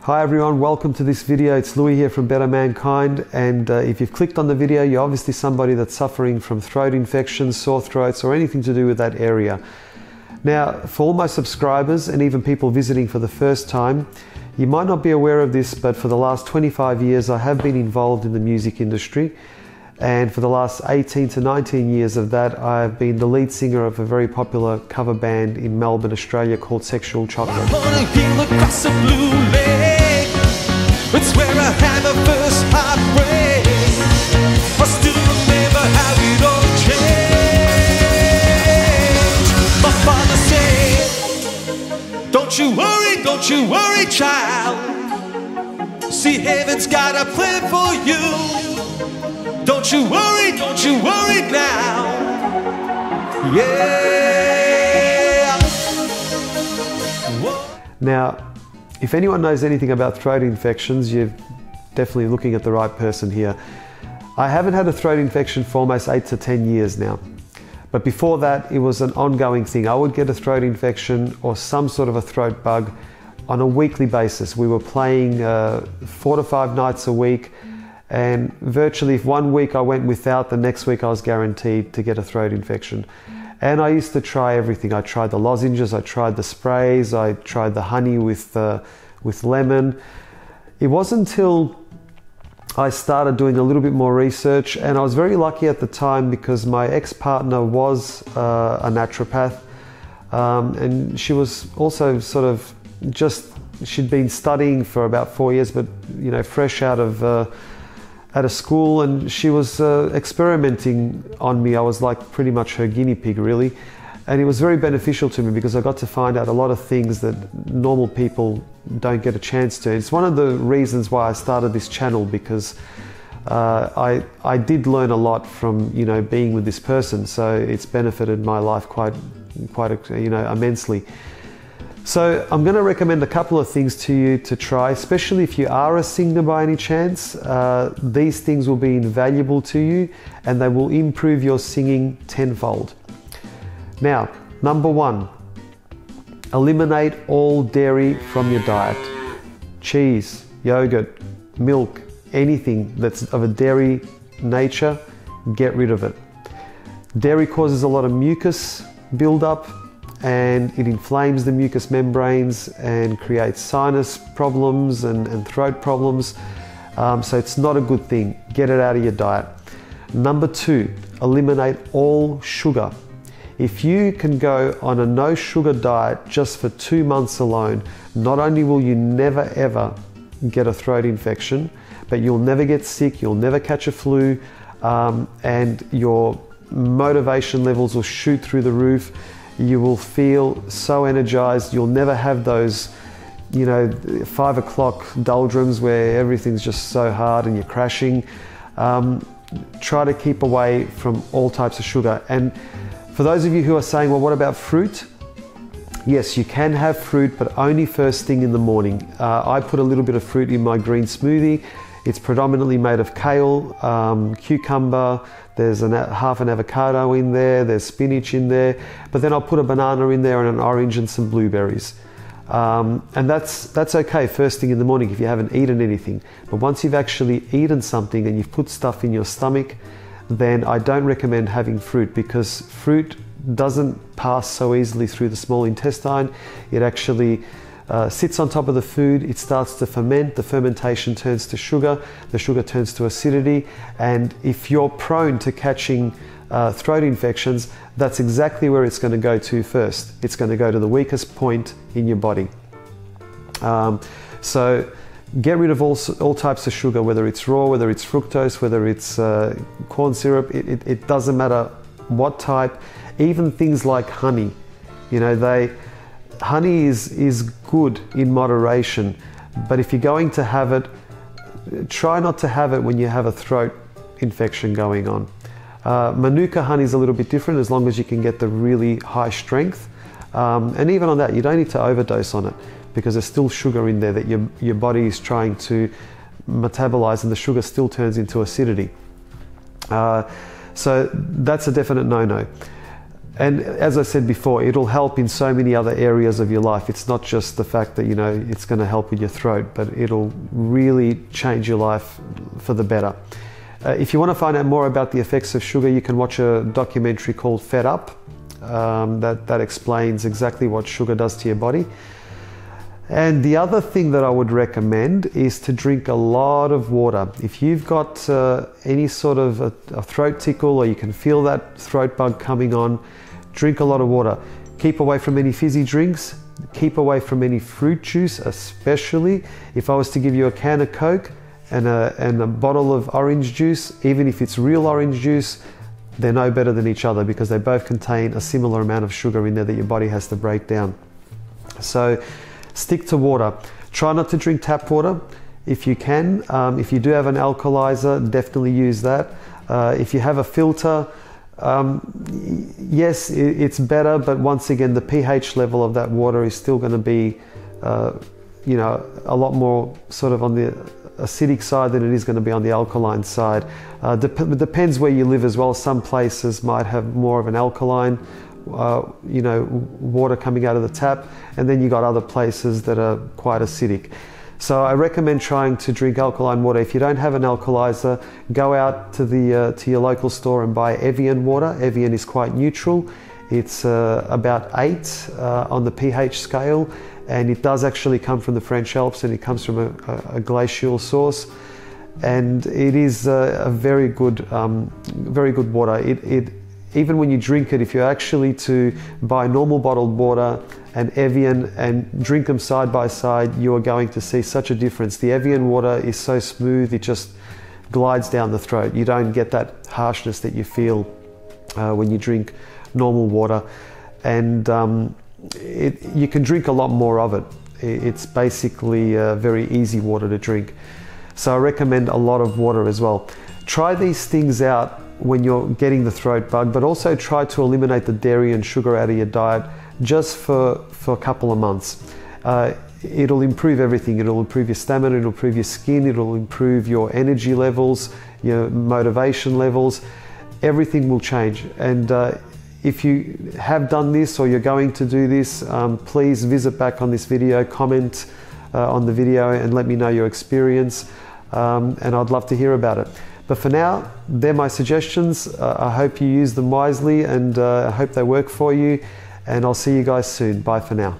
Hi everyone, welcome to this video. It's Louis here from Better Mankind, and if you've clicked on the video, you're obviously somebody that's suffering from throat infections, sore throats, or anything to do with that area. Now, for all my subscribers and even people visiting for the first time, you might not be aware of this, but for the last 25 years I have been involved in the music industry, and for the last 18 to 19 years of that I've been the lead singer of a very popular cover band in Melbourne, Australia called Sexual Chocolate. It's where I had my first heartbreak. I still remember how it all changed. My father said, don't you worry, child. See, heaven's got a plan for you. Don't you worry now. Yeah. Whoa. Now, if anyone knows anything about throat infections, you're definitely looking at the right person here. I haven't had a throat infection for almost 8 to 10 years now. But before that, it was an ongoing thing. I would get a throat infection or some sort of a throat bug on a weekly basis. We were playing 4 to 5 nights a week, and virtually if one week I went without, the next week I was guaranteed to get a throat infection. And I used to try everything. I tried the lozenges, I tried the sprays, I tried the honey with lemon. It wasn't until I started doing a little bit more research, and I was very lucky at the time because my ex-partner was a naturopath, and she was also sort of she'd been studying for about 4 years, but you know, fresh out of school, and she was experimenting on me. I was like pretty much her guinea pig, really, and it was very beneficial to me because I got to find out a lot of things that normal people don't get a chance to. It's one of the reasons why I started this channel, because I did learn a lot from, you know, being with this person, so it's benefited my life quite you know, immensely. So I'm going to recommend a couple of things to you to try, especially if you are a singer by any chance. These things will be invaluable to you, and they will improve your singing tenfold. Now, number one, eliminate all dairy from your diet. Cheese, yogurt, milk, anything that's of a dairy nature, get rid of it. Dairy causes a lot of mucus buildup, and it inflames the mucous membranes and creates sinus problems and throat problems. So it's not a good thing. Get it out of your diet. Number two, eliminate all sugar. If you can go on a no sugar diet just for 2 months alone, not only will you never ever get a throat infection, but you'll never get sick, you'll never catch a flu, and your motivation levels will shoot through the roof. You will feel so energized. You'll never have those, you know, 5 o'clock doldrums where everything's just so hard and you're crashing. Try to keep away from all types of sugar. And for those of you who are saying, well, what about fruit? Yes, you can have fruit, but only first thing in the morning. I put a little bit of fruit in my green smoothie. It's predominantly made of kale, cucumber, there's half an avocado in there, there's spinach in there, but then I'll put a banana in there and an orange and some blueberries. And that's okay first thing in the morning if you haven't eaten anything. But once you've actually eaten something and you've put stuff in your stomach, then I don't recommend having fruit, because fruit doesn't pass so easily through the small intestine. It actually sits on top of the food, it starts to ferment, the fermentation turns to sugar, the sugar turns to acidity, and if you're prone to catching throat infections, that's exactly where it's going to go to first. It's going to go to the weakest point in your body. So get rid of all types of sugar, whether it's raw, whether it's fructose, whether it's corn syrup, it doesn't matter what type. Even things like honey, you know, honey is good in moderation, but if you're going to have it, try not to have it when you have a throat infection going on. Manuka honey is a little bit different, as long as you can get the really high strength. And even on that, you don't need to overdose on it, because there's still sugar in there that your body is trying to metabolize, and the sugar still turns into acidity. So that's a definite no-no. And as I said before, it'll help in so many other areas of your life. It's not just the fact that, you know, it's going to help with your throat, but it'll really change your life for the better. If you want to find out more about the effects of sugar, you can watch a documentary called Fed Up that explains exactly what sugar does to your body. And the other thing that I would recommend is to drink a lot of water. If you've got any sort of a throat tickle, or you can feel that throat bug coming on, drink a lot of water. Keep away from any fizzy drinks. Keep away from any fruit juice, especially. If I was to give you a can of Coke and a bottle of orange juice, even if it's real orange juice, they're no better than each other, because they both contain a similar amount of sugar in there that your body has to break down. So stick to water. Try not to drink tap water if you can. If you do have an alkalizer, definitely use that. If you have a filter, yes, it's better, but once again, the pH level of that water is still going to be, you know, a lot more sort of on the acidic side than it is going to be on the alkaline side. Depends where you live as well. Some places might have more of an alkaline you know, water coming out of the tap, and then you got other places that are quite acidic. So I recommend trying to drink alkaline water. If you don't have an alkalizer, go out to your local store and buy Evian water. Evian is quite neutral. It's about 8 on the pH scale, and it does actually come from the French Alps, and it comes from a glacial source, and it is a very good water. Even when you drink it, if you're actually to buy normal bottled water and Evian and drink them side by side, you are going to see such a difference. The Evian water is so smooth, it just glides down the throat. You don't get that harshness that you feel when you drink normal water. And you can drink a lot more of it. It's basically very easy water to drink. So I recommend a lot of water as well. Try these things out when you're getting the throat bug, but also try to eliminate the dairy and sugar out of your diet just for a couple of months. It'll improve everything. It'll improve your stamina, it'll improve your skin, it'll improve your energy levels, your motivation levels. Everything will change. And if you have done this or you're going to do this, please visit back on this video, comment on the video and let me know your experience, and I'd love to hear about it. But for now, they're my suggestions. I hope you use them wisely, and I hope they work for you. And I'll see you guys soon. Bye for now.